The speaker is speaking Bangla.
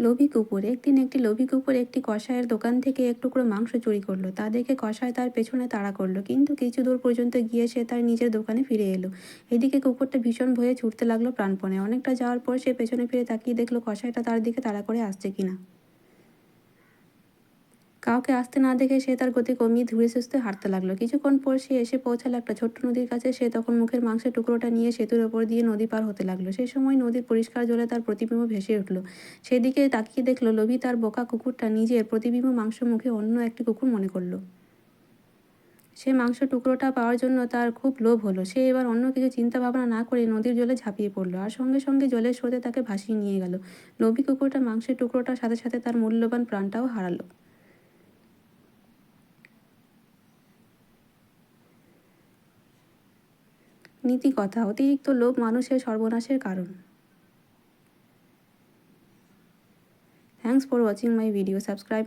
লোভী কুকুর। একদিন একটি লোভী কুকুর একটি কসাইয়ের দোকান থেকে এক টুকরো মাংস চুরি করলো। তা দেখে কসাই তার পেছনে তাড়া করলো, কিন্তু কিছু দূর পর্যন্ত গিয়ে সে তার নিজের দোকানে ফিরে এলো। এদিকে কুকুরটা ভীষণ ভয়ে ছুটতে লাগলো প্রাণপণে। অনেকটা যাওয়ার পর সে পেছনে ফিরে তাকিয়ে দেখলো কসাইটা তার দিকে তাড়া করে আসছে কিনা। কাউকে আসতে না দেখে সে তার গতি কমিয়ে ধীরে সুস্থে হাঁটতে লাগলো। কিছুক্ষণ পর সে এসে পৌঁছালো একটা ছোট্ট নদীর কাছে। সে তখন মুখের মাংসের টুকরোটা নিয়ে সেতুর ওপর দিয়ে নদী পার হতে লাগলো। সেই সময় নদীর পরিষ্কার জলে তার প্রতিবিম্ব ভেসে উঠলো। সেদিকে তাকিয়ে দেখলো লোভী তার বোকা কুকুরটা নিজের প্রতিবিম্ব মাংস মুখে অন্য একটি কুকুর মনে করলো। সে মাংস টুকরোটা পাওয়ার জন্য তার খুব লোভ হলো। সে এবার অন্য কিছু চিন্তা ভাবনা না করে নদীর জলে ঝাঁপিয়ে পড়লো, আর সঙ্গে সঙ্গে জলের স্রোতে তাকে ভাসিয়ে নিয়ে গেল। লোভী কুকুরটা মাংসের টুকরোটার সাথে সাথে তার মূল্যবান প্রাণটাও হারালো। নীতি কথা, অতিরিক্ত লোভ মানুষের সর্বনাশের কারণ। Thanks for watching my video. Subscribe